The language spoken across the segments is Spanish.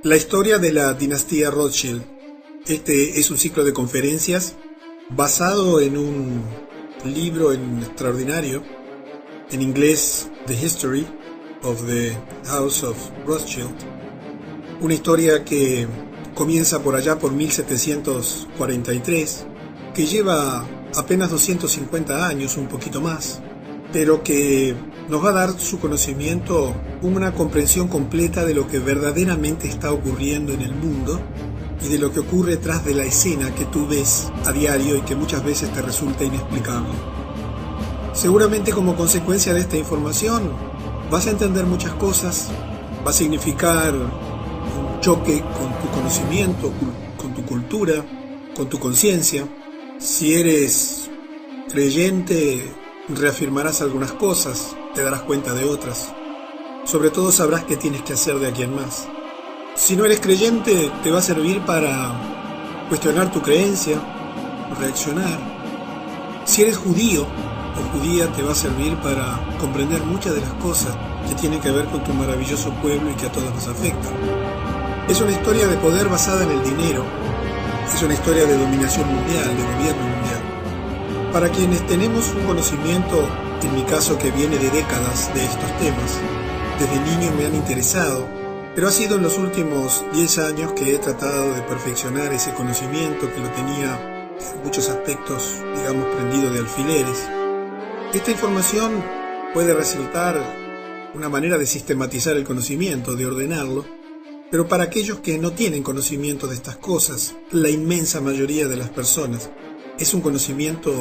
La historia de la dinastía Rothschild. Este es un ciclo de conferencias basado en un libro extraordinario, en inglés, The History of the House of Rothschild. Una historia que comienza por allá por 1743, que lleva apenas 250 años, un poquito más, pero que nos va a dar su conocimiento una comprensión completa de lo que verdaderamente está ocurriendo en el mundo y de lo que ocurre tras de la escena que tú ves a diario y que muchas veces te resulta inexplicable. Seguramente como consecuencia de esta información vas a entender muchas cosas, va a significar un choque con tu conocimiento, con tu cultura, con tu conciencia. Si eres creyente, reafirmarás algunas cosas, te darás cuenta de otras. Sobre todo sabrás qué tienes que hacer de aquí en más. Si no eres creyente, te va a servir para cuestionar tu creencia, reaccionar. Si eres judío o judía, te va a servir para comprender muchas de las cosas que tienen que ver con tu maravilloso pueblo y que a todos nos afectan. Es una historia de poder basada en el dinero. Es una historia de dominación mundial, de gobierno mundial. Para quienes tenemos un conocimiento, en mi caso que viene de décadas de estos temas, desde niño me han interesado, pero ha sido en los últimos 10 años que he tratado de perfeccionar ese conocimiento que lo tenía en muchos aspectos, digamos, prendido de alfileres. Esta información puede resultar una manera de sistematizar el conocimiento, de ordenarlo, pero para aquellos que no tienen conocimiento de estas cosas, la inmensa mayoría de las personas, es un conocimiento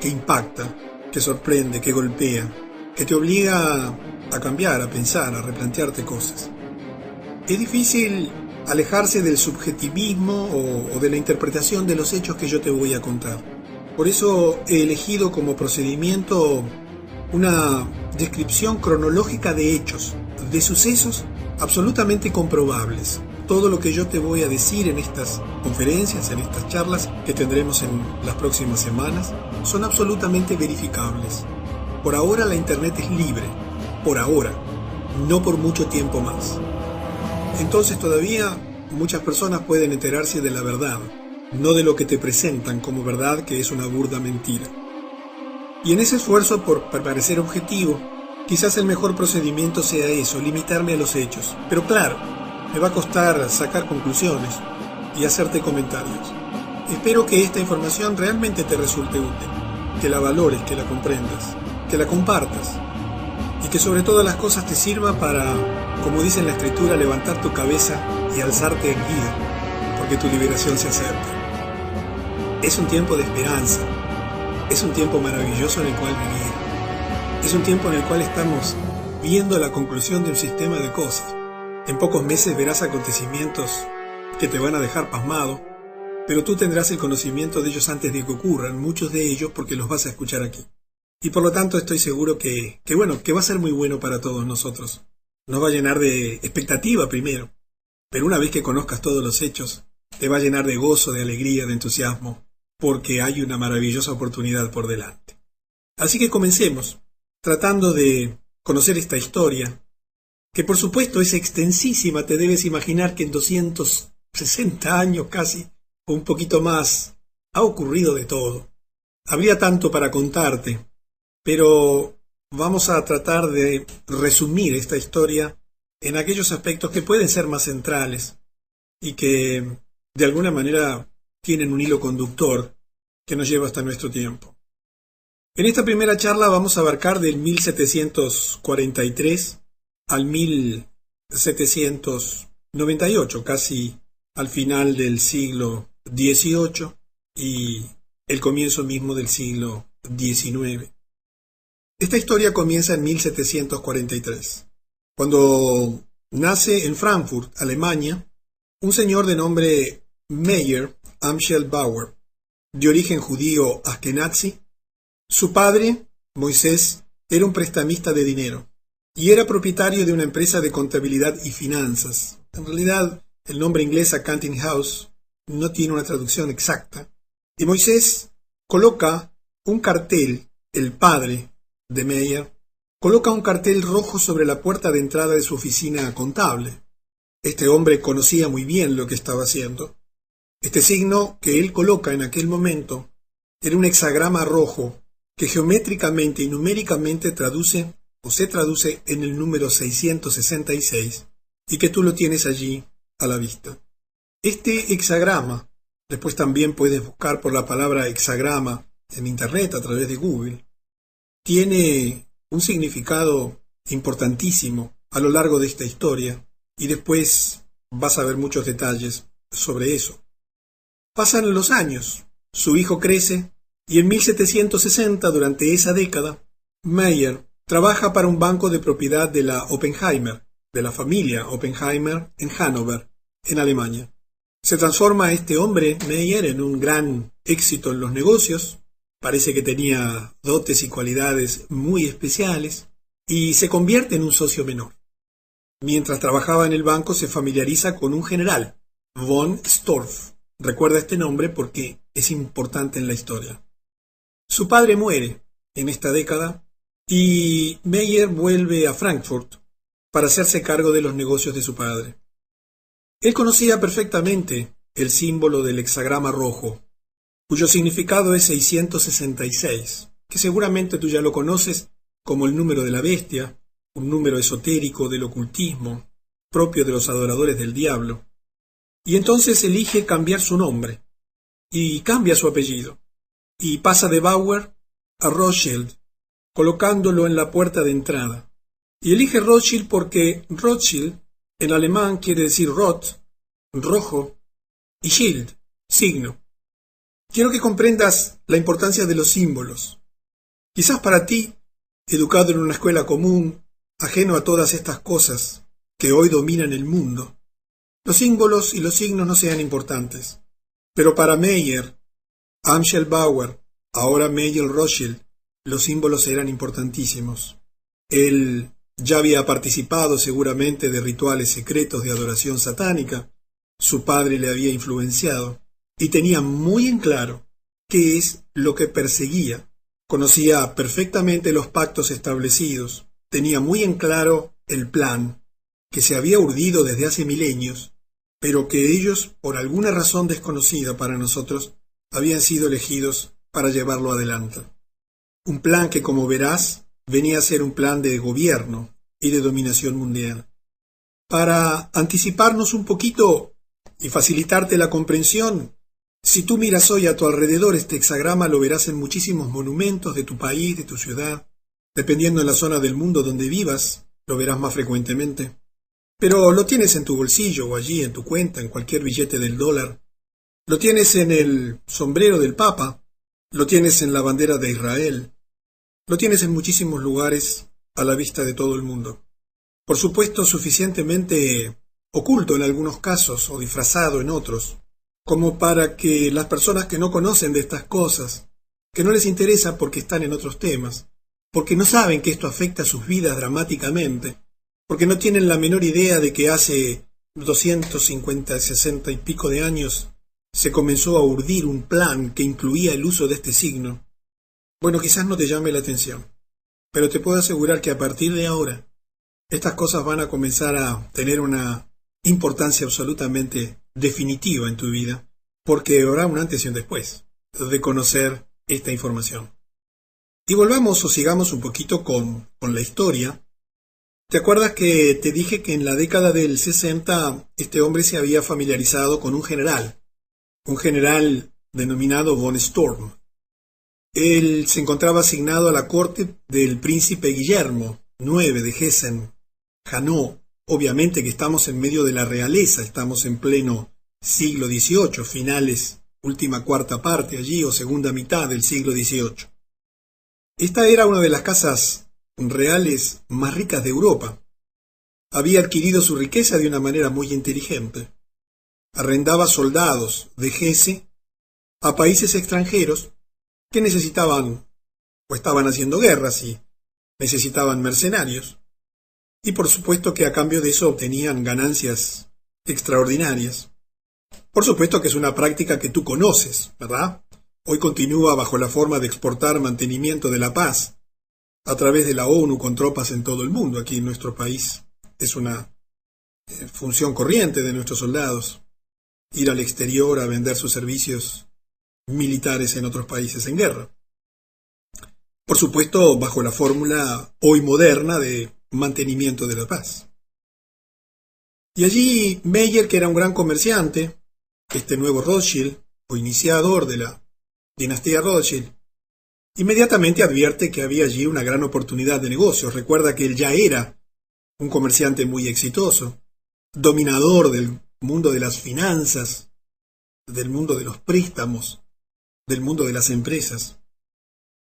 que impacta, que sorprende, que golpea, que te obliga a cambiar, a pensar, a replantearte cosas. Es difícil alejarse del subjetivismo o de la interpretación de los hechos que yo te voy a contar. Por eso he elegido como procedimiento una descripción cronológica de hechos, de sucesos absolutamente comprobables. Todo lo que yo te voy a decir en estas conferencias, en estas charlas que tendremos en las próximas semanas, son absolutamente verificables. Por ahora la Internet es libre, por ahora, no por mucho tiempo más. Entonces todavía muchas personas pueden enterarse de la verdad, no de lo que te presentan como verdad, que es una burda mentira. Y en ese esfuerzo por parecer objetivo, quizás el mejor procedimiento sea eso, limitarme a los hechos. Pero claro, me va a costar sacar conclusiones y hacerte comentarios. Espero que esta información realmente te resulte útil, que la valores, que la comprendas, que la compartas y que sobre todas las cosas te sirva para, como dice en la Escritura, levantar tu cabeza y alzarte erguido, porque tu liberación se acerca. Es un tiempo de esperanza, es un tiempo maravilloso en el cual vivir, es un tiempo en el cual estamos viendo la conclusión de un sistema de cosas. En pocos meses verás acontecimientos que te van a dejar pasmado, pero tú tendrás el conocimiento de ellos antes de que ocurran, muchos de ellos porque los vas a escuchar aquí. Y por lo tanto estoy seguro que va a ser muy bueno para todos nosotros. Nos va a llenar de expectativa primero, pero una vez que conozcas todos los hechos, te va a llenar de gozo, de alegría, de entusiasmo, porque hay una maravillosa oportunidad por delante. Así que comencemos, tratando de conocer esta historia, que por supuesto es extensísima. Te debes imaginar que en 260 años casi, o un poquito más, ha ocurrido de todo. Habría tanto para contarte, pero vamos a tratar de resumir esta historia en aquellos aspectos que pueden ser más centrales y que de alguna manera tienen un hilo conductor que nos lleva hasta nuestro tiempo. En esta primera charla vamos a abarcar del 1743 al 1798, casi al final del siglo XVIII y el comienzo mismo del siglo XIX. Esta historia comienza en 1743, cuando nace en Frankfurt, Alemania, un señor de nombre Meyer Amschel Bauer, de origen judío askenazi. Su padre, Moisés, era un prestamista de dinero y era propietario de una empresa de contabilidad y finanzas. En realidad, el nombre inglés Accounting House no tiene una traducción exacta. Y Moisés coloca un cartel, el padre de Meyer, coloca un cartel rojo sobre la puerta de entrada de su oficina contable. Este hombre conocía muy bien lo que estaba haciendo. Este signo que él coloca en aquel momento era un hexagrama rojo que geométricamente y numéricamente traduce o se traduce en el número 666 y que tú lo tienes allí a la vista. Este hexagrama, después también puedes buscar por la palabra hexagrama en internet a través de Google, tiene un significado importantísimo a lo largo de esta historia y después vas a ver muchos detalles sobre eso. Pasan los años, su hijo crece y en 1760, durante esa década, Meyer trabaja para un banco de propiedad de la Oppenheimer, de la familia Oppenheimer en Hannover, en Alemania. Se transforma este hombre, Meyer, en un gran éxito en los negocios. Parece que tenía dotes y cualidades muy especiales y se convierte en un socio menor. Mientras trabajaba en el banco se familiariza con un general, von Storff. Recuerda este nombre porque es importante en la historia. Su padre muere en esta década y Meyer vuelve a Frankfurt para hacerse cargo de los negocios de su padre. Él conocía perfectamente el símbolo del hexagrama rojo, cuyo significado es 666, que seguramente tú ya lo conoces como el número de la bestia, un número esotérico del ocultismo, propio de los adoradores del diablo. Y entonces elige cambiar su nombre, y cambia su apellido, y pasa de Bauer a Rothschild, colocándolo en la puerta de entrada. Y elige Rothschild porque Rothschild en alemán quiere decir Roth, rojo, y Schild, signo. Quiero que comprendas la importancia de los símbolos. Quizás para ti, educado en una escuela común, ajeno a todas estas cosas que hoy dominan el mundo, los símbolos y los signos no sean importantes. Pero para Meyer, Amschel Bauer, ahora Meyer Rothschild, los símbolos eran importantísimos. Él ya había participado seguramente de rituales secretos de adoración satánica, su padre le había influenciado, y tenía muy en claro qué es lo que perseguía. Conocía perfectamente los pactos establecidos, tenía muy en claro el plan, que se había urdido desde hace milenios, pero que ellos, por alguna razón desconocida para nosotros, habían sido elegidos para llevarlo adelante. Un plan que, como verás, venía a ser un plan de gobierno y de dominación mundial. Para anticiparnos un poquito y facilitarte la comprensión, si tú miras hoy a tu alrededor este hexagrama lo verás en muchísimos monumentos de tu país, de tu ciudad. Dependiendo de la zona del mundo donde vivas, lo verás más frecuentemente. Pero lo tienes en tu bolsillo o allí en tu cuenta, en cualquier billete del dólar. Lo tienes en el sombrero del Papa, lo tienes en la bandera de Israel, lo tienes en muchísimos lugares a la vista de todo el mundo. Por supuesto, suficientemente oculto en algunos casos o disfrazado en otros, como para que las personas que no conocen de estas cosas, que no les interesa porque están en otros temas, porque no saben que esto afecta a sus vidas dramáticamente, porque no tienen la menor idea de que hace 250, 60 y pico de años se comenzó a urdir un plan que incluía el uso de este signo. Bueno, quizás no te llame la atención, pero te puedo asegurar que a partir de ahora estas cosas van a comenzar a tener una importancia absolutamente definitiva en tu vida, porque habrá un antes y un después de conocer esta información. Y volvamos o sigamos un poquito con la historia. ¿Te acuerdas que te dije que en la década del 60 este hombre se había familiarizado con un general denominado von Storm? Él se encontraba asignado a la corte del príncipe Guillermo IX de Hessen-Hanau. Obviamente que estamos en medio de la realeza, estamos en pleno siglo XVIII, finales, última cuarta parte allí o segunda mitad del siglo XVIII. Esta era una de las casas reales más ricas de Europa. Había adquirido su riqueza de una manera muy inteligente. Arrendaba soldados de Hesse a países extranjeros que necesitaban o estaban haciendo guerras y necesitaban mercenarios. Y por supuesto que a cambio de eso obtenían ganancias extraordinarias. Por supuesto que es una práctica que tú conoces, ¿verdad? Hoy continúa bajo la forma de exportar mantenimiento de la paz a través de la ONU con tropas en todo el mundo. Aquí en nuestro país es una función corriente de nuestros soldados, ir al exterior a vender sus servicios militares en otros países en guerra. Por supuesto, bajo la fórmula hoy moderna de mantenimiento de la paz. Y allí Meyer, que era un gran comerciante, este nuevo Rothschild, o iniciador de la dinastía Rothschild, inmediatamente advierte que había allí una gran oportunidad de negocios. Recuerda que él ya era un comerciante muy exitoso, dominador del mundo de las finanzas, del mundo de los préstamos, del mundo de las empresas,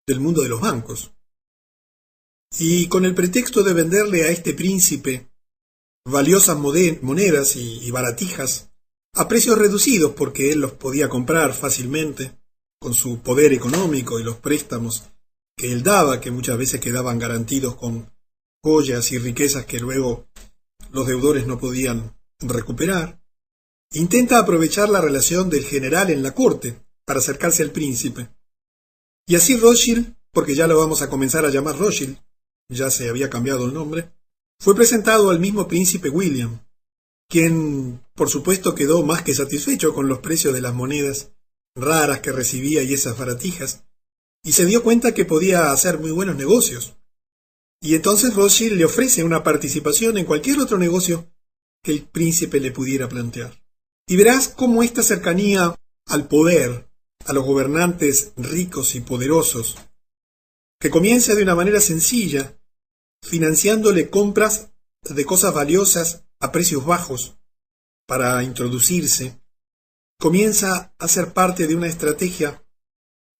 del mundo de los bancos. Y con el pretexto de venderle a este príncipe valiosas monedas y baratijas a precios reducidos, porque él los podía comprar fácilmente con su poder económico y los préstamos que él daba, que muchas veces quedaban garantidos con joyas y riquezas que luego los deudores no podían recuperar, intenta aprovechar la relación del general en la corte para acercarse al príncipe. Y así Rothschild, porque ya lo vamos a comenzar a llamar Rothschild, ya se había cambiado el nombre, fue presentado al mismo príncipe William, quien por supuesto quedó más que satisfecho con los precios de las monedas raras que recibía y esas baratijas, y se dio cuenta que podía hacer muy buenos negocios. Y entonces Rothschild le ofrece una participación en cualquier otro negocio que el príncipe le pudiera plantear. Y verás cómo esta cercanía al poder, a los gobernantes ricos y poderosos, que comienza de una manera sencilla, financiándole compras de cosas valiosas a precios bajos para introducirse, comienza a ser parte de una estrategia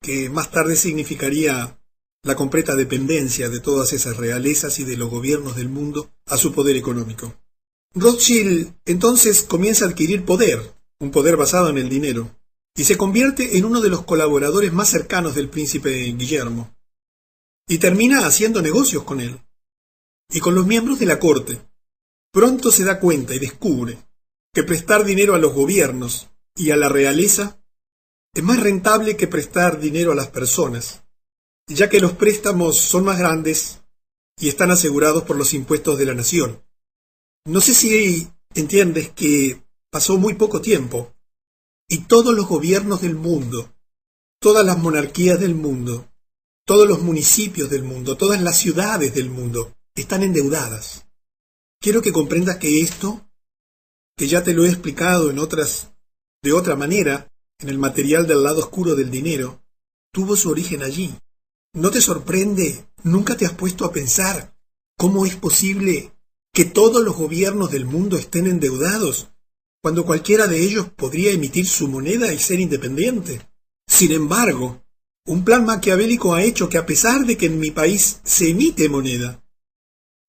que más tarde significaría la completa dependencia de todas esas realezas y de los gobiernos del mundo a su poder económico. Rothschild entonces comienza a adquirir poder, un poder basado en el dinero, y se convierte en uno de los colaboradores más cercanos del príncipe Guillermo, y termina haciendo negocios con él, y con los miembros de la corte. Pronto se da cuenta y descubre que prestar dinero a los gobiernos y a la realeza es más rentable que prestar dinero a las personas, ya que los préstamos son más grandes y están asegurados por los impuestos de la nación. No sé si entiendes que pasó muy poco tiempo y todos los gobiernos del mundo, todas las monarquías del mundo, todos los municipios del mundo, todas las ciudades del mundo están endeudadas. Quiero que comprendas que esto, que ya te lo he explicado de otra manera, en el material del lado oscuro del dinero, tuvo su origen allí. ¿No te sorprende? ¿Nunca te has puesto a pensar cómo es posible que todos los gobiernos del mundo estén endeudados, cuando cualquiera de ellos podría emitir su moneda y ser independiente? Sin embargo, un plan maquiavélico ha hecho que, a pesar de que en mi país se emite moneda,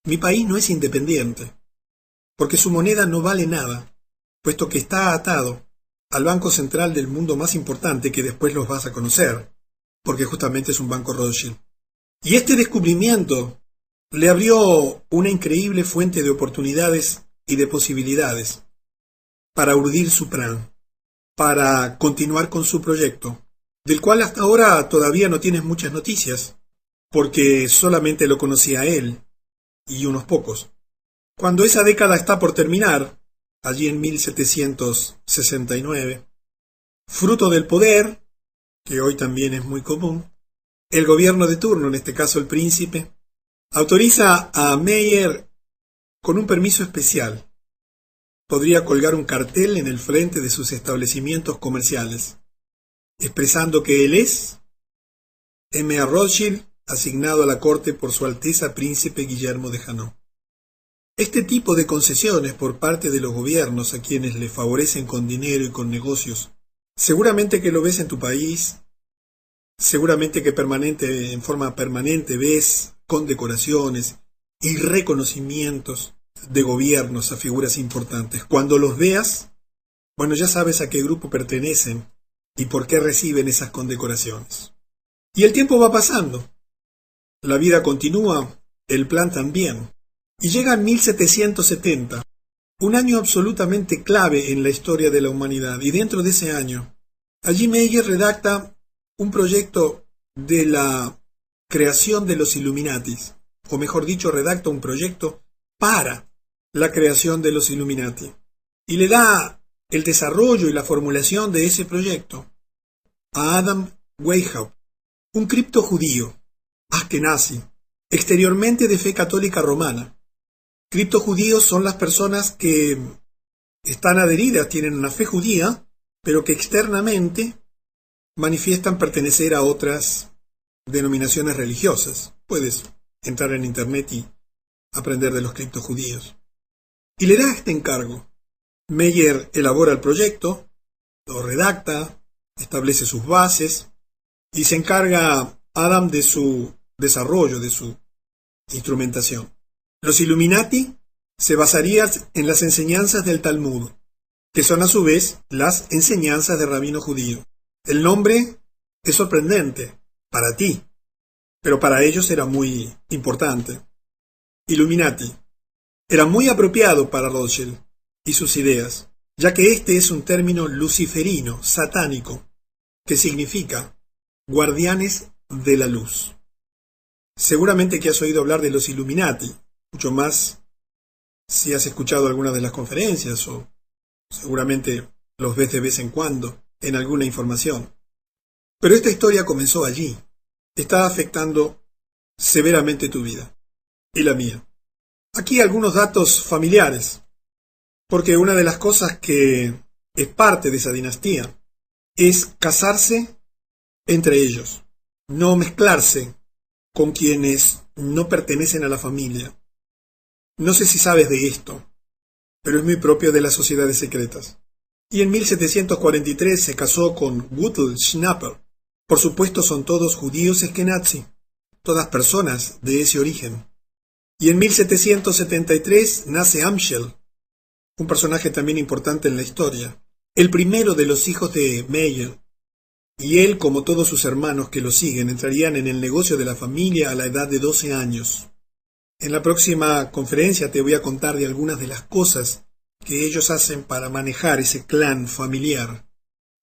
mi país no es independiente, porque su moneda no vale nada, puesto que está atado al banco central del mundo más importante, que después los vas a conocer, porque justamente es un banco Rothschild. Y este descubrimiento le abrió una increíble fuente de oportunidades y de posibilidades para urdir su plan, para continuar con su proyecto, del cual hasta ahora todavía no tienes muchas noticias, porque solamente lo conocía él y unos pocos. Cuando esa década está por terminar, allí en 1769, fruto del poder, que hoy también es muy común, el gobierno de turno, en este caso el príncipe, autoriza a Meyer con un permiso especial. Podría colgar un cartel en el frente de sus establecimientos comerciales, expresando que él es M.A. Rothschild, asignado a la corte por Su Alteza Príncipe Guillermo de Hainaut. Este tipo de concesiones por parte de los gobiernos a quienes le favorecen con dinero y con negocios, seguramente que lo ves en tu país, seguramente que en forma permanente ves condecoraciones y reconocimientos de gobiernos a figuras importantes. Cuando los veas, bueno, ya sabes a qué grupo pertenecen y por qué reciben esas condecoraciones. Y el tiempo va pasando. La vida continúa, el plan también. Y llega 1770, un año absolutamente clave en la historia de la humanidad. Y dentro de ese año, allí Meyer redacta un proyecto de la creación de los Illuminatis, o mejor dicho, redacta un proyecto para la creación de los Illuminati y le da el desarrollo y la formulación de ese proyecto a Adam Weishaupt, un cripto judío, askenazi, exteriormente de fe católica romana. Criptojudíos son las personas que están adheridas, tienen una fe judía, pero que externamente manifiestan pertenecer a otras denominaciones religiosas. Puedes entrar en internet y aprender de los criptojudíos. Y le da este encargo. Meyer elabora el proyecto, lo redacta, establece sus bases y se encarga Adam de su desarrollo, de su instrumentación. Los Illuminati se basarían en las enseñanzas del Talmud, que son a su vez las enseñanzas del rabino judío. El nombre es sorprendente para ti, pero para ellos era muy importante. Illuminati era muy apropiado para Rothschild y sus ideas, ya que este es un término luciferino, satánico, que significa guardianes de la luz. Seguramente que has oído hablar de los Illuminati, mucho más si has escuchado alguna de las conferencias o seguramente los ves de vez en cuando en alguna información. Pero esta historia comenzó allí. Está afectando severamente tu vida y la mía. Aquí algunos datos familiares, porque una de las cosas que es parte de esa dinastía es casarse entre ellos, no mezclarse con quienes no pertenecen a la familia. No sé si sabes de esto, pero es muy propio de las sociedades secretas. Y en 1743 se casó con Gutel Schnapper. Por supuesto son todos judíos eskenazi, todas personas de ese origen. Y en 1773 nace Amschel, un personaje también importante en la historia, el primero de los hijos de Meyer. Y él, como todos sus hermanos que lo siguen, entrarían en el negocio de la familia a la edad de 12 años. En la próxima conferencia te voy a contar de algunas de las cosas que ellos hacen para manejar ese clan familiar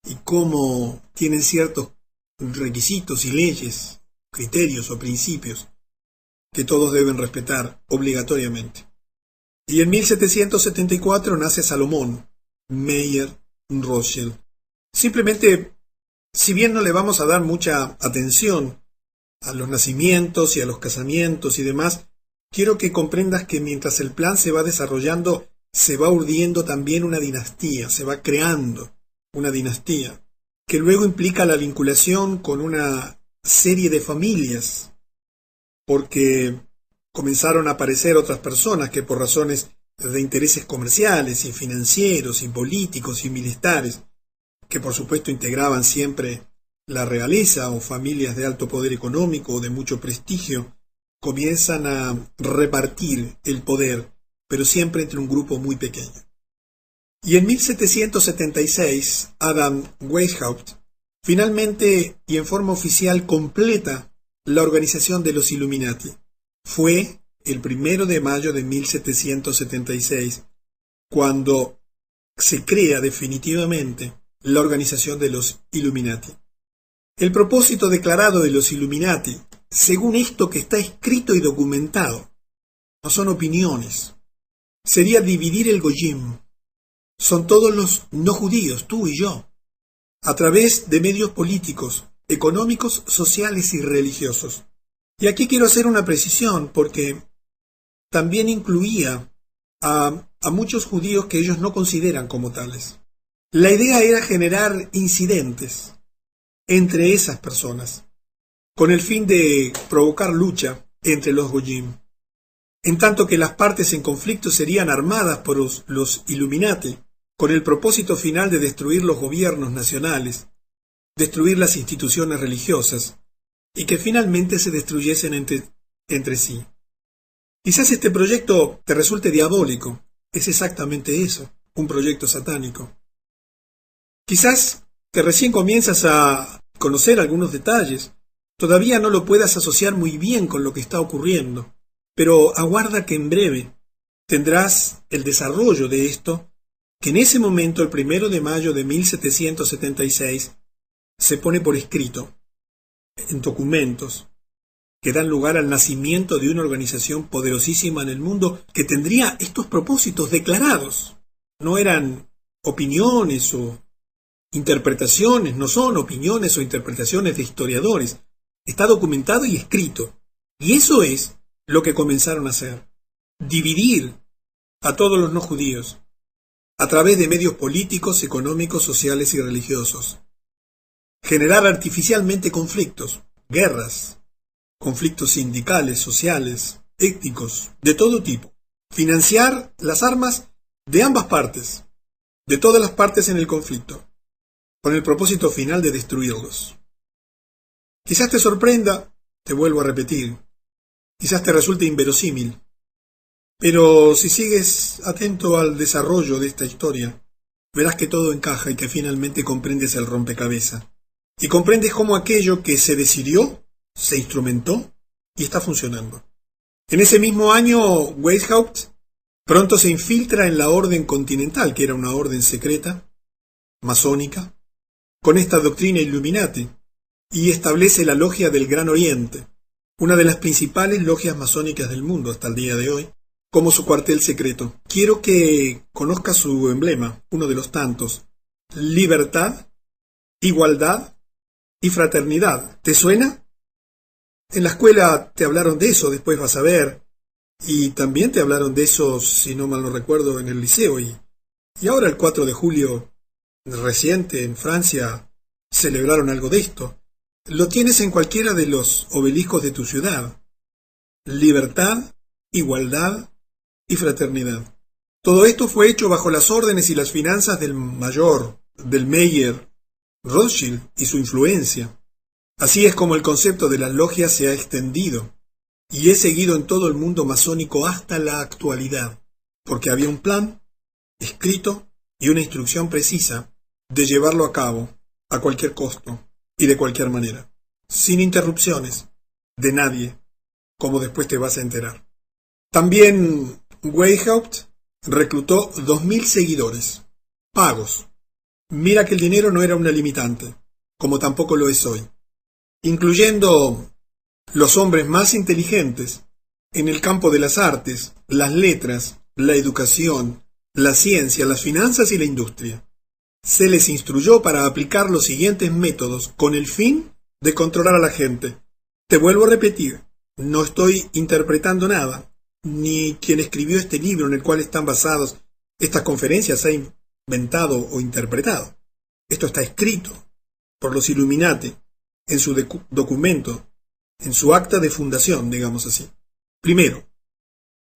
y cómo tienen ciertos requisitos y leyes, criterios o principios que todos deben respetar obligatoriamente. Y en 1774 nace Salomón Meyer Rothschild. Simplemente, si bien no le vamos a dar mucha atención a los nacimientos y a los casamientos y demás, quiero que comprendas que mientras el plan se va desarrollando, se va urdiendo también una dinastía, se va creando una dinastía, que luego implica la vinculación con una serie de familias, porque comenzaron a aparecer otras personas que por razones de intereses comerciales y financieros y políticos y militares, que por supuesto integraban siempre la realeza o familias de alto poder económico o de mucho prestigio, comienzan a repartir el poder, pero siempre entre un grupo muy pequeño. Y en 1776, Adam Weishaupt finalmente y en forma oficial completa la organización de los Illuminati. Fue el 1 de mayo de 1776 cuando se crea definitivamente la organización de los Illuminati. El propósito declarado de los Illuminati, según esto que está escrito y documentado, no son opiniones, sería dividir el Goyim. Son todos los no judíos, tú y yo, a través de medios políticos, económicos, sociales y religiosos. Y aquí quiero hacer una precisión porque también incluía a muchos judíos que ellos no consideran como tales. La idea era generar incidentes entre esas personas, con el fin de provocar lucha entre los Goyim, en tanto que las partes en conflicto serían armadas por los Illuminati, con el propósito final de destruir los gobiernos nacionales, destruir las instituciones religiosas, y que finalmente se destruyesen entre sí. Quizás este proyecto te resulte diabólico, es exactamente eso, un proyecto satánico. Quizás que recién comienzas a conocer algunos detalles, todavía no lo puedas asociar muy bien con lo que está ocurriendo, pero aguarda que en breve tendrás el desarrollo de esto, que en ese momento, el 1 de mayo de 1776, se pone por escrito, en documentos, que dan lugar al nacimiento de una organización poderosísima en el mundo que tendría estos propósitos declarados. No eran opiniones o interpretaciones, no son opiniones o interpretaciones de historiadores. Está documentado y escrito. Y eso es lo que comenzaron a hacer. Dividir a todos los no judíos a través de medios políticos, económicos, sociales y religiosos. Generar artificialmente conflictos, guerras, conflictos sindicales, sociales, étnicos, de todo tipo. Financiar las armas de ambas partes, de todas las partes en el conflicto, con el propósito final de destruirlos. Quizás te sorprenda, te vuelvo a repetir, quizás te resulte inverosímil, pero si sigues atento al desarrollo de esta historia, verás que todo encaja y que finalmente comprendes el rompecabezas. Y comprendes cómo aquello que se decidió, se instrumentó y está funcionando. En ese mismo año, Weishaupt pronto se infiltra en la Orden Continental, que era una orden secreta, masónica, con esta doctrina Illuminati, y establece la Logia del Gran Oriente, una de las principales logias masónicas del mundo hasta el día de hoy, como su cuartel secreto. Quiero que conozcas su emblema, uno de los tantos: libertad, igualdad y fraternidad. ¿Te suena? En la escuela te hablaron de eso, después vas a ver, y también te hablaron de eso, si no mal no recuerdo, en el liceo, y ahora el 4 de julio reciente en Francia celebraron algo de esto. Lo tienes en cualquiera de los obeliscos de tu ciudad. Libertad, igualdad y fraternidad. Todo esto fue hecho bajo las órdenes y las finanzas del Mayer Rothschild y su influencia. Así es como el concepto de las logias se ha extendido y es seguido en todo el mundo masónico hasta la actualidad, porque había un plan escrito y una instrucción precisa de llevarlo a cabo a cualquier costo y de cualquier manera, sin interrupciones de nadie, como después te vas a enterar. También Weishaupt reclutó 2.000 seguidores, pagos. Mira que el dinero no era una limitante, como tampoco lo es hoy, incluyendo los hombres más inteligentes en el campo de las artes, las letras, la educación, la ciencia, las finanzas y la industria. Se les instruyó para aplicar los siguientes métodos con el fin de controlar a la gente. Te vuelvo a repetir, no estoy interpretando nada, ni quien escribió este libro en el cual están basadas estas conferencias ha inventado o interpretado. Esto está escrito por los Illuminati en su documento, en su acta de fundación, digamos así. Primero,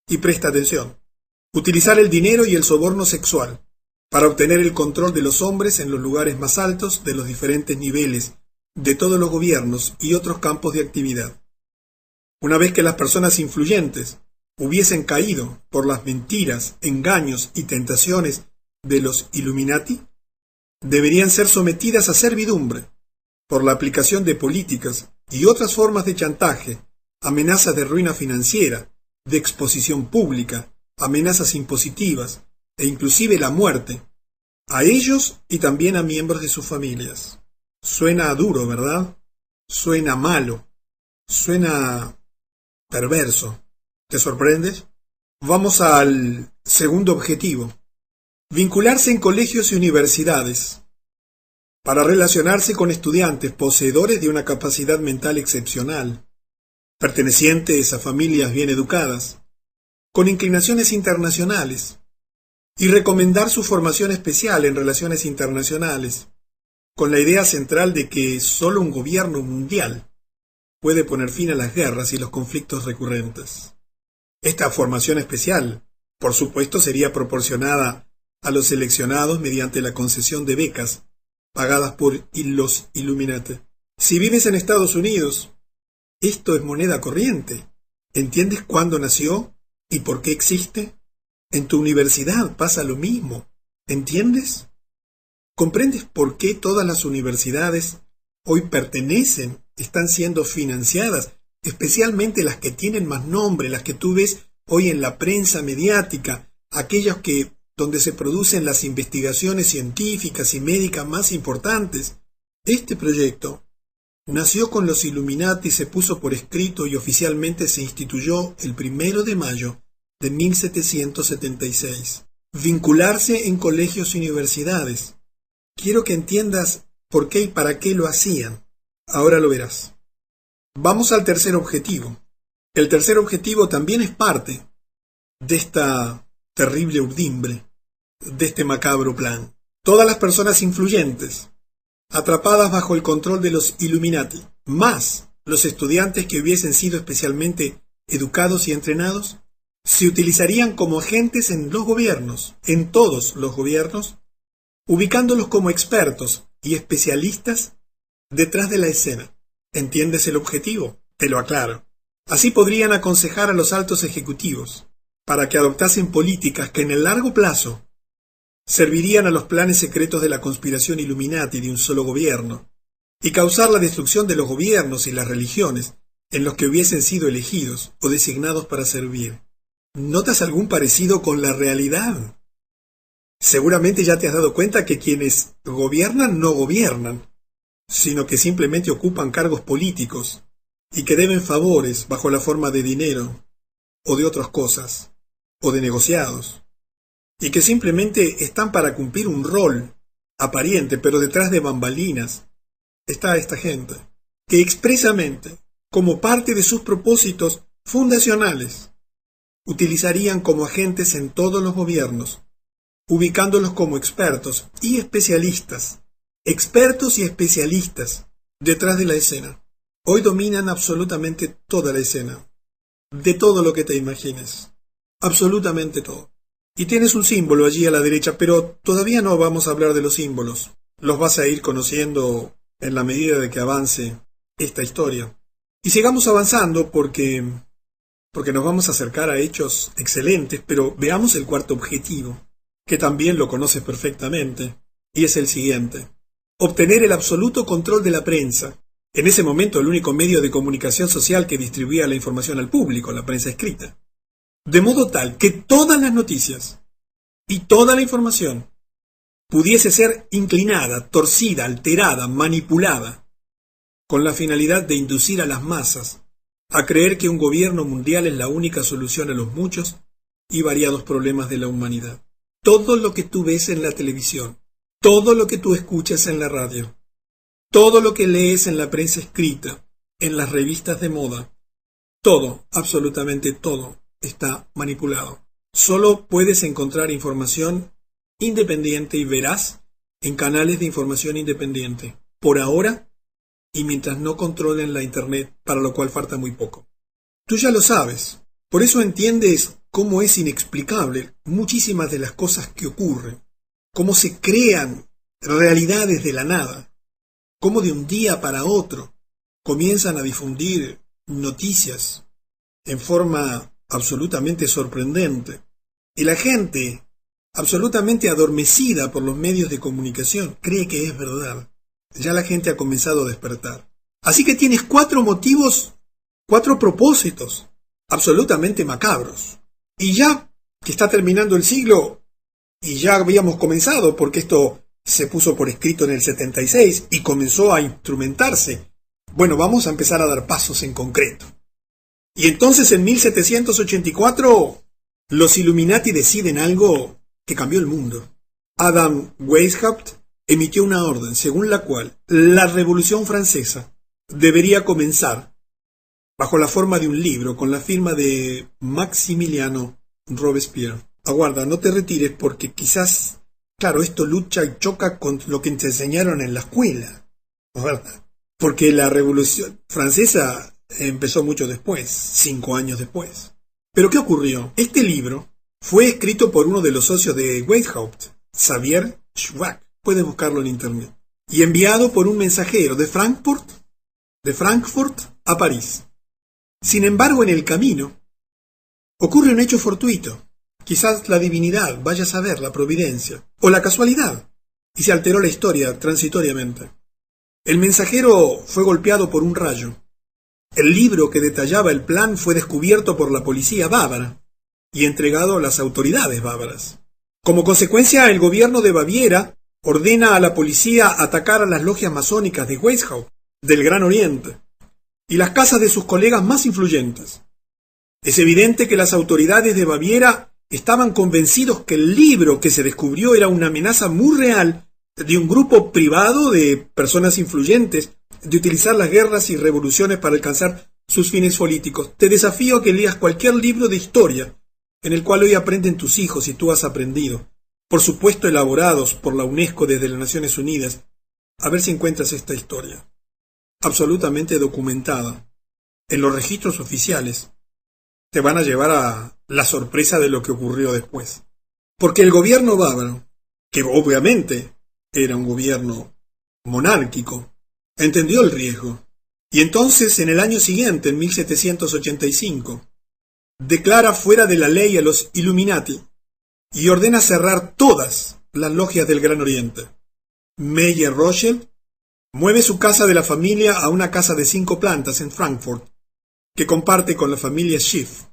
y presta atención, utilizar el dinero y el soborno sexual para obtener el control de los hombres en los lugares más altos de los diferentes niveles de todos los gobiernos y otros campos de actividad. Una vez que las personas influyentes hubiesen caído por las mentiras, engaños y tentaciones de los Illuminati, deberían ser sometidas a servidumbre por la aplicación de políticas y otras formas de chantaje, amenazas de ruina financiera, de exposición pública, amenazas impositivas e inclusive la muerte, a ellos y también a miembros de sus familias. Suena duro, ¿verdad? Suena malo, suena perverso. ¿Te sorprendes? Vamos al segundo objetivo: vincularse en colegios y universidades para relacionarse con estudiantes poseedores de una capacidad mental excepcional, pertenecientes a familias bien educadas, con inclinaciones internacionales, y recomendar su formación especial en relaciones internacionales, con la idea central de que solo un gobierno mundial puede poner fin a las guerras y los conflictos recurrentes. Esta formación especial, por supuesto, sería proporcionada a los seleccionados mediante la concesión de becas pagadas por los Illuminati. Si vives en Estados Unidos, esto es moneda corriente. ¿Entiendes cuándo nació y por qué existe? En tu universidad pasa lo mismo. ¿Entiendes? ¿Comprendes por qué todas las universidades hoy están siendo financiadas, especialmente las que tienen más nombre, las que tú ves hoy en la prensa mediática, aquellas donde se producen las investigaciones científicas y médicas más importantes? Este proyecto Nació con los Illuminati, se puso por escrito y oficialmente se instituyó el 1 de mayo de 1776. Vincularse en colegios y universidades. Quiero que entiendas por qué y para qué lo hacían. Ahora lo verás. Vamos al tercer objetivo. El tercer objetivo también es parte de esta terrible urdimbre, de este macabro plan. Todas las personas influyentes, atrapadas bajo el control de los Illuminati, más los estudiantes que hubiesen sido especialmente educados y entrenados, se utilizarían como agentes en los gobiernos, en todos los gobiernos, ubicándolos como expertos y especialistas detrás de la escena. ¿Entiendes el objetivo? Te lo aclaro. Así podrían aconsejar a los altos ejecutivos para que adoptasen políticas que en el largo plazo servirían a los planes secretos de la conspiración Illuminati de un solo gobierno, y causar la destrucción de los gobiernos y las religiones en los que hubiesen sido elegidos o designados para servir. ¿Notas algún parecido con la realidad? Seguramente ya te has dado cuenta que quienes gobiernan no gobiernan, sino que simplemente ocupan cargos políticos y que deben favores bajo la forma de dinero o de otras cosas, o de negociados, y que simplemente están para cumplir un rol aparente, pero detrás de bambalinas está esta gente, que expresamente, como parte de sus propósitos fundacionales, utilizarían como agentes en todos los gobiernos, ubicándolos como expertos y especialistas detrás de la escena. Hoy dominan absolutamente toda la escena, de todo lo que te imagines, absolutamente todo. Y tienes un símbolo allí a la derecha, pero todavía no vamos a hablar de los símbolos. Los vas a ir conociendo en la medida de que avance esta historia. Y sigamos avanzando porque nos vamos a acercar a hechos excelentes, pero veamos el cuarto objetivo, que también lo conoces perfectamente, y es el siguiente: obtener el absoluto control de la prensa. En ese momento el único medio de comunicación social que distribuía la información al público, la prensa escrita. De modo tal que todas las noticias y toda la información pudiese ser inclinada, torcida, alterada, manipulada, con la finalidad de inducir a las masas a creer que un gobierno mundial es la única solución a los muchos y variados problemas de la humanidad. Todo lo que tú ves en la televisión, todo lo que tú escuchas en la radio, todo lo que lees en la prensa escrita, en las revistas de moda, todo, absolutamente todo, está manipulado. Solo puedes encontrar información independiente y veraz en canales de información independiente, por ahora, y mientras no controlen la Internet, para lo cual falta muy poco. Tú ya lo sabes, por eso entiendes cómo es inexplicable muchísimas de las cosas que ocurren, cómo se crean realidades de la nada, cómo de un día para otro comienzan a difundir noticias en forma absolutamente sorprendente, y la gente, absolutamente adormecida por los medios de comunicación, cree que es verdad. Ya la gente ha comenzado a despertar. Así que tienes 4 motivos, 4 propósitos absolutamente macabros. Y ya que está terminando el siglo, y ya habíamos comenzado, porque esto se puso por escrito en el 76 y comenzó a instrumentarse, bueno, vamos a empezar a dar pasos en concreto. Y entonces en 1784 los Illuminati deciden algo que cambió el mundo. Adam Weishaupt emitió una orden según la cual la Revolución Francesa debería comenzar bajo la forma de un libro con la firma de Maximiliano Robespierre. Aguarda, no te retires porque quizás, claro, esto lucha y choca con lo que te enseñaron en la escuela, ¿verdad? Porque la Revolución Francesa empezó mucho después, 5 años después. ¿Pero qué ocurrió? Este libro fue escrito por uno de los socios de Weishaupt, Xavier Schwab, puedes buscarlo en internet, y enviado por un mensajero de Frankfurt a París. Sin embargo, en el camino ocurre un hecho fortuito, quizás la divinidad, vaya a saber, la providencia, o la casualidad, y se alteró la historia transitoriamente. El mensajero fue golpeado por un rayo. El libro que detallaba el plan fue descubierto por la policía bávara y entregado a las autoridades bávaras. Como consecuencia, el gobierno de Baviera ordena a la policía atacar a las logias masónicas de Weishaupt del Gran Oriente y las casas de sus colegas más influyentes. Es evidente que las autoridades de Baviera estaban convencidos que el libro que se descubrió era una amenaza muy real de un grupo privado de personas influyentes de utilizar las guerras y revoluciones para alcanzar sus fines políticos. Te desafío a que leas cualquier libro de historia en el cual hoy aprenden tus hijos y tú has aprendido, por supuesto elaborados por la UNESCO desde las Naciones Unidas, a ver si encuentras esta historia, absolutamente documentada, en los registros oficiales. Te van a llevar a la sorpresa de lo que ocurrió después. Porque el gobierno bávaro, que obviamente era un gobierno monárquico, entendió el riesgo. Y entonces, en el año siguiente, en 1785, declara fuera de la ley a los Illuminati y ordena cerrar todas las logias del Gran Oriente. Meyer Rothschild mueve su casa de la familia a una casa de 5 plantas en Frankfurt, que comparte con la familia Schiff.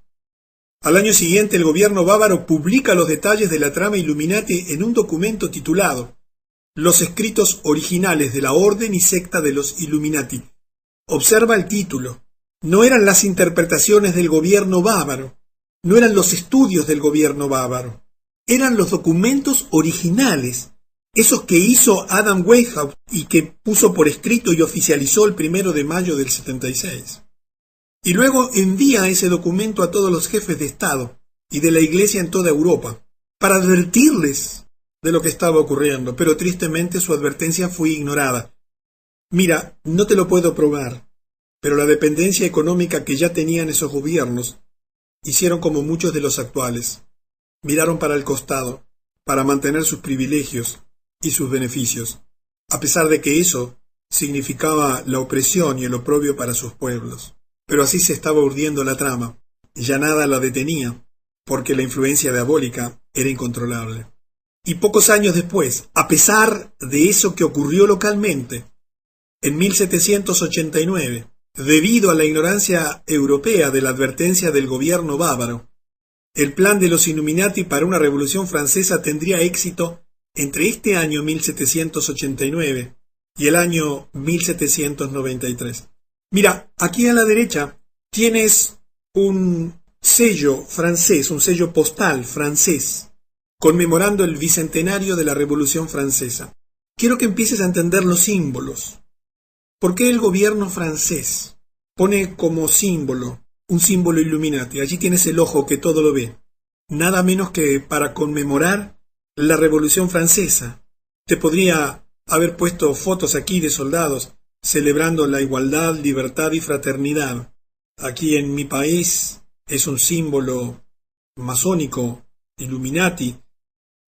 Al año siguiente, el gobierno bávaro publica los detalles de la trama Illuminati en un documento titulado Los escritos originales de la orden y secta de los Illuminati. Observa el título. No eran las interpretaciones del gobierno bávaro, no eran los estudios del gobierno bávaro, eran los documentos originales, esos que hizo Adam Weishaupt y que puso por escrito y oficializó el 1 de mayo del 76. Y luego envía ese documento a todos los jefes de Estado y de la Iglesia en toda Europa, para advertirles de lo que estaba ocurriendo, pero tristemente su advertencia fue ignorada. Mira, no te lo puedo probar, pero la dependencia económica que ya tenían esos gobiernos hicieron como muchos de los actuales. Miraron para el costado, para mantener sus privilegios y sus beneficios, a pesar de que eso significaba la opresión y el oprobio para sus pueblos. Pero así se estaba urdiendo la trama, y ya nada la detenía, porque la influencia diabólica era incontrolable. Y pocos años después, a pesar de eso que ocurrió localmente, en 1789, debido a la ignorancia europea de la advertencia del gobierno bávaro, el plan de los Illuminati para una revolución francesa tendría éxito entre este año 1789 y el año 1793. Mira, aquí a la derecha tienes un sello francés, un sello postal francés, conmemorando el bicentenario de la Revolución Francesa. Quiero que empieces a entender los símbolos. ¿Por qué el gobierno francés pone como símbolo un símbolo Illuminati? Allí tienes el ojo que todo lo ve. Nada menos que para conmemorar la Revolución Francesa. Te podría haber puesto fotos aquí de soldados celebrando la igualdad, libertad y fraternidad. Aquí en mi país es un símbolo masónico, Illuminati,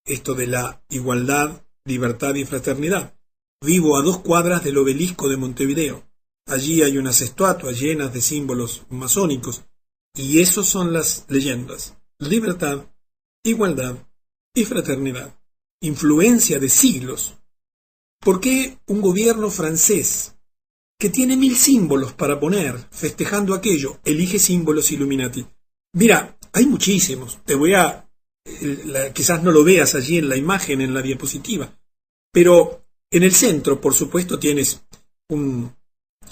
esto de la igualdad, libertad y fraternidad. Vivo a 2 cuadras del obelisco de Montevideo. Allí hay unas estatuas llenas de símbolos masónicos, y esos son las leyendas. Libertad, igualdad y fraternidad. Influencia de siglos. ¿Por qué un gobierno francés que tiene 1000 símbolos para poner, festejando aquello, elige símbolos Illuminati? Mira, hay muchísimos. Quizás no lo veas allí en la imagen, en la diapositiva, pero en el centro, por supuesto, tienes un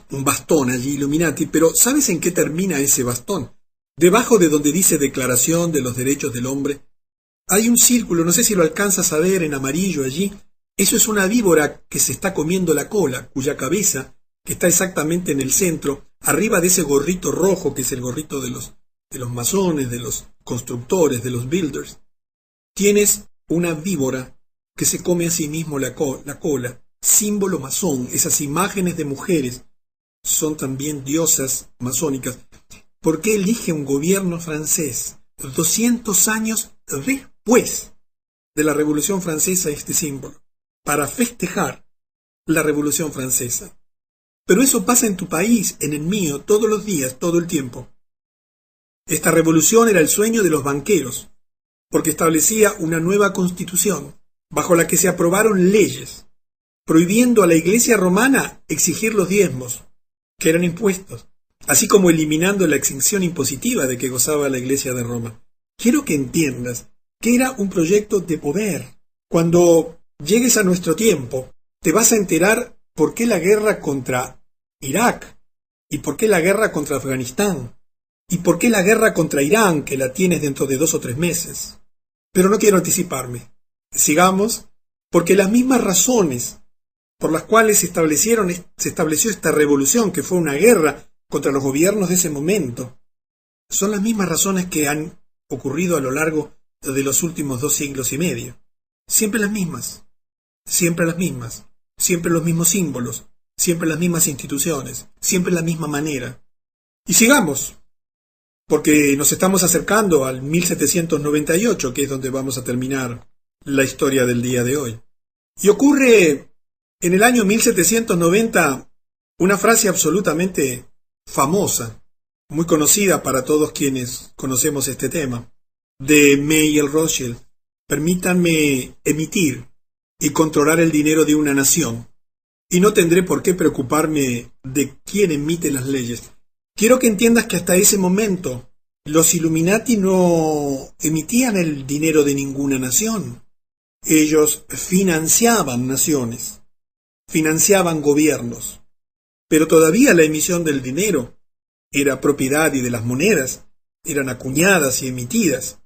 bastón allí, Illuminati, pero ¿sabes en qué termina ese bastón? Debajo de donde dice Declaración de los Derechos del Hombre, hay un círculo, no sé si lo alcanzas a ver en amarillo allí. Eso es una víbora que se está comiendo la cola, cuya cabeza, que está exactamente en el centro, arriba de ese gorrito rojo, que es el gorrito de los masones, de los constructores, de los builders. Tienes una víbora que se come a sí mismo la cola, símbolo masón. Esas imágenes de mujeres son también diosas masónicas. ¿Por qué elige un gobierno francés 200 años después de la Revolución Francesa este símbolo? Para festejar la Revolución Francesa. Pero eso pasa en tu país, en el mío, todos los días, todo el tiempo. Esta revolución era el sueño de los banqueros, porque establecía una nueva constitución, bajo la que se aprobaron leyes, prohibiendo a la Iglesia romana exigir los diezmos, que eran impuestos, así como eliminando la exención impositiva de que gozaba la Iglesia de Roma. Quiero que entiendas que era un proyecto de poder. Cuando llegues a nuestro tiempo, te vas a enterar por qué la guerra contra Irak? ¿Y por qué la guerra contra Afganistán? ¿Y por qué la guerra contra Irán, que la tienes dentro de 2 o 3 meses? Pero no quiero anticiparme. Sigamos, porque las mismas razones por las cuales se estableció esta revolución, que fue una guerra contra los gobiernos de ese momento, son las mismas razones que han ocurrido a lo largo de los últimos 2 siglos y medio. Siempre las mismas, siempre las mismas, siempre los mismos símbolos, siempre las mismas instituciones, siempre la misma manera. Y sigamos, porque nos estamos acercando al 1798, que es donde vamos a terminar la historia del día de hoy. Y ocurre en el año 1790 una frase absolutamente famosa, muy conocida para todos quienes conocemos este tema, de Mayer Rothschild: permítanme emitir y controlar el dinero de una nación, y no tendré por qué preocuparme de quién emite las leyes. Quiero que entiendas que hasta ese momento los Illuminati no emitían el dinero de ninguna nación. Ellos financiaban naciones, financiaban gobiernos, pero todavía la emisión del dinero era propiedad, y de las monedas eran acuñadas y emitidas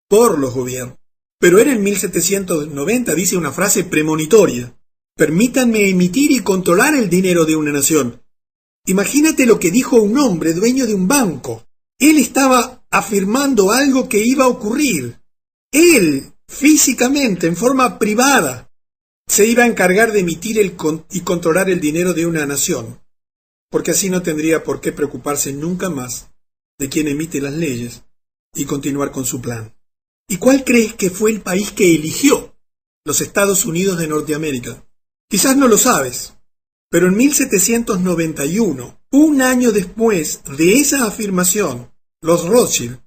por los gobiernos. Pero era en 1790, dice una frase premonitoria: permítanme emitir y controlar el dinero de una nación. Imagínate lo que dijo un hombre dueño de un banco. Él estaba afirmando algo que iba a ocurrir. Él, físicamente, en forma privada, se iba a encargar de emitir y controlar el dinero de una nación, porque así no tendría por qué preocuparse nunca más de quién emite las leyes y continuar con su plan. ¿Y cuál crees que fue el país que eligió? Los Estados Unidos de Norteamérica. Quizás no lo sabes, pero en 1791, un año después de esa afirmación, los Rothschild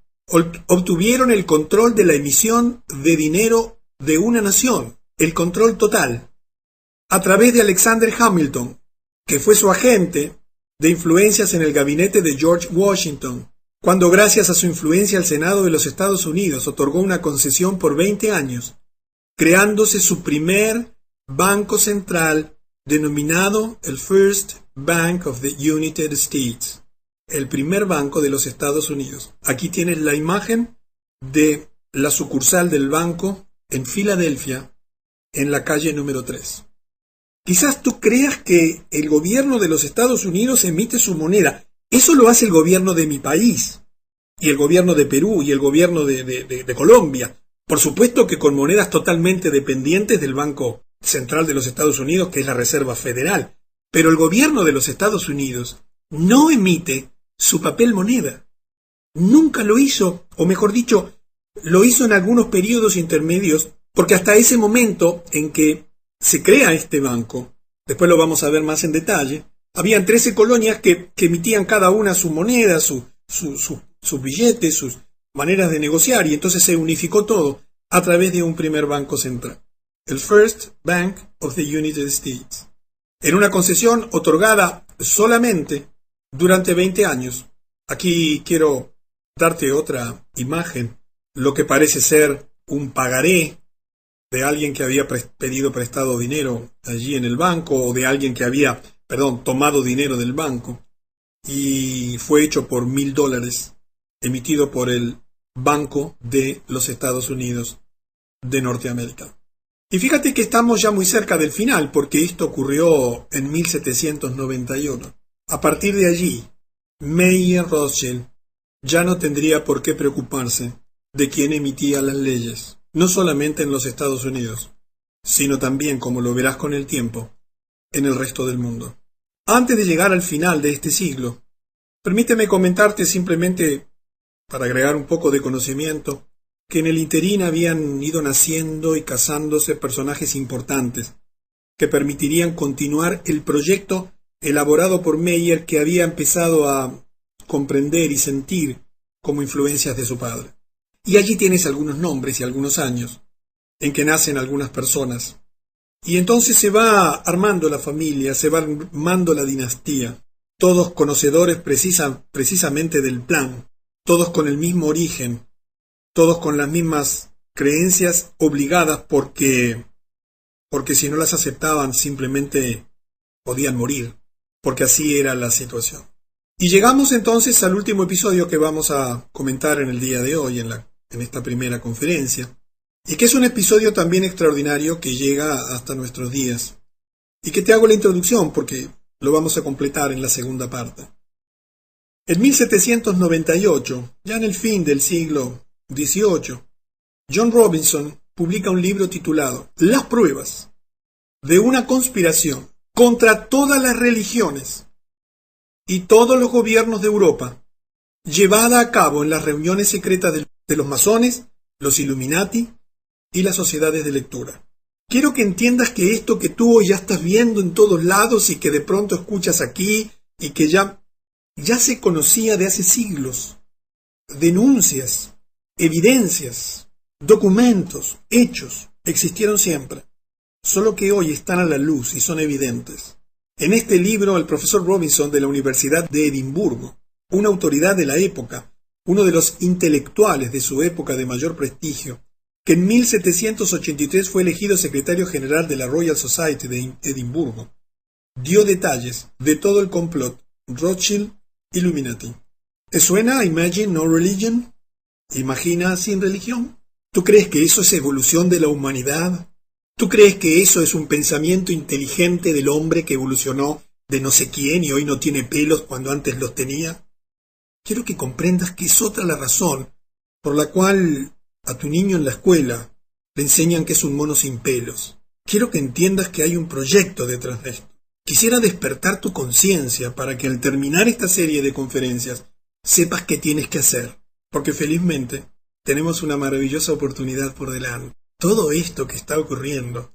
obtuvieron el control de la emisión de dinero de una nación, el control total, a través de Alexander Hamilton, que fue su agente de influencias en el gabinete de George Washington, cuando gracias a su influencia el Senado de los Estados Unidos otorgó una concesión por 20 años, creándose su primer banco central denominado el First Bank of the United States, el primer banco de los Estados Unidos. Aquí tienes la imagen de la sucursal del banco en Filadelfia, en la calle número 3. Quizás tú creas que el gobierno de los Estados Unidos emite su moneda. Eso lo hace el gobierno de mi país, y el gobierno de Perú, y el gobierno de Colombia. Por supuesto que con monedas totalmente dependientes del Banco Central de los Estados Unidos, que es la Reserva Federal. Pero el gobierno de los Estados Unidos no emite su papel moneda. Nunca lo hizo, o mejor dicho, lo hizo en algunos periodos intermedios, porque hasta ese momento en que se crea este banco, después lo vamos a ver más en detalle, habían 13 colonias que emitían cada una su moneda, sus billetes, sus maneras de negociar, y entonces se unificó todo a través de un primer banco central, el First Bank of the United States, en una concesión otorgada solamente durante 20 años. Aquí quiero darte otra imagen, lo que parece ser un pagaré de alguien que había pedido prestado dinero allí en el banco, o de alguien que había, tomado dinero del banco, y fue hecho por $1,000, emitido por el Banco de los Estados Unidos de Norteamérica. Y fíjate que estamos ya muy cerca del final, porque esto ocurrió en 1791. A partir de allí, Mayer Rothschild ya no tendría por qué preocuparse de quién emitía las leyes, no solamente en los Estados Unidos, sino también, como lo verás con el tiempo, en el resto del mundo. Antes de llegar al final de este siglo, permíteme comentarte simplemente, para agregar un poco de conocimiento, que en el interín habían ido naciendo y casándose personajes importantes que permitirían continuar el proyecto elaborado por Mayer, que había empezado a comprender y sentir como influencias de su padre. Y allí tienes algunos nombres y algunos años en que nacen algunas personas. Y entonces se va armando la familia, se va armando la dinastía, todos conocedores precisamente del plan, todos con el mismo origen, todos con las mismas creencias obligadas porque si no las aceptaban simplemente podían morir. porque así era la situación. Y llegamos entonces al último episodio que vamos a comentar en el día de hoy, en esta primera conferencia, y que es un episodio también extraordinario que llega hasta nuestros días, y que te hago la introducción porque lo vamos a completar en la segunda parte. En 1798, ya en el fin del siglo XVIII, John Robinson publica un libro titulado Las pruebas de una conspiración contra todas las religiones y todos los gobiernos de Europa, llevada a cabo en las reuniones secretas de los masones, los Illuminati y las sociedades de lectura. Quiero que entiendas que esto que tú hoy ya estás viendo en todos lados y que de pronto escuchas aquí y que ya se conocía de hace siglos, denuncias, evidencias, documentos, hechos, existieron siempre, solo que hoy están a la luz y son evidentes. En este libro, el profesor Robinson de la Universidad de Edimburgo, una autoridad de la época, uno de los intelectuales de su época de mayor prestigio, que en 1783 fue elegido secretario general de la Royal Society de Edimburgo, dio detalles de todo el complot Rothschild Illuminati. ¿Te suena Imagine No Religion? ¿Imagina sin religión? ¿Tú crees que eso es evolución de la humanidad? ¿Tú crees que eso es un pensamiento inteligente del hombre que evolucionó de no sé quién y hoy no tiene pelos cuando antes los tenía? Quiero que comprendas que es otra la razón por la cual a tu niño en la escuela le enseñan que es un mono sin pelos. Quiero que entiendas que hay un proyecto detrás de esto. Quisiera despertar tu conciencia para que al terminar esta serie de conferencias sepas qué tienes que hacer, porque felizmente tenemos una maravillosa oportunidad por delante. Todo esto que está ocurriendo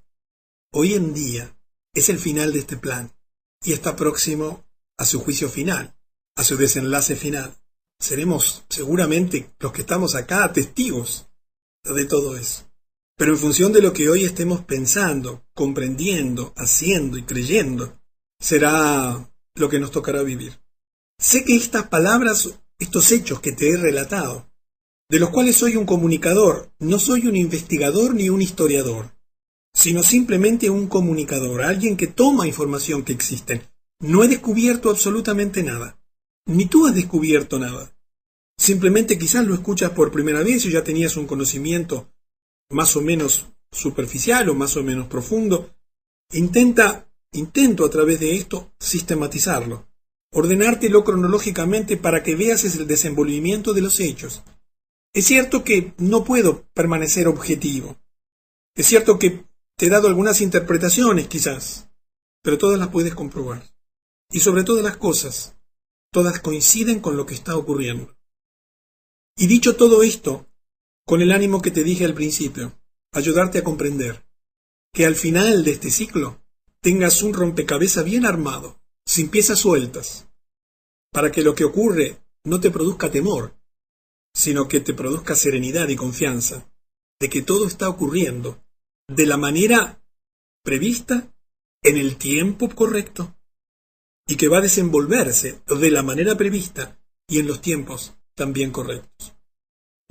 hoy en día es el final de este plan y está próximo a su juicio final, a su desenlace final. Seremos seguramente los que estamos acá testigos de todo eso. Pero en función de lo que hoy estemos pensando, comprendiendo, haciendo y creyendo, será lo que nos tocará vivir. Sé que estas palabras, estos hechos que te he relatado, de los cuales soy un comunicador, no soy un investigador ni un historiador, sino simplemente un comunicador, alguien que toma información que existe. No he descubierto absolutamente nada, ni tú has descubierto nada. Simplemente quizás lo escuchas por primera vez y ya tenías un conocimiento más o menos superficial o más o menos profundo. Intento a través de esto sistematizarlo, ordenártelo cronológicamente para que veas el desenvolvimiento de los hechos. Es cierto que no puedo permanecer objetivo. Es cierto que te he dado algunas interpretaciones quizás, pero todas las puedes comprobar. Y sobre todas las cosas, todas coinciden con lo que está ocurriendo. Y dicho todo esto, con el ánimo que te dije al principio, ayudarte a comprender que al final de este ciclo tengas un rompecabezas bien armado, sin piezas sueltas, para que lo que ocurre no te produzca temor, sino que te produzca serenidad y confianza de que todo está ocurriendo de la manera prevista, en el tiempo correcto, y que va a desenvolverse de la manera prevista y en los tiempos también correctos.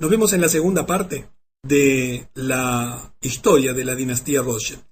Nos vemos en la segunda parte de la historia de la dinastía Rothschild.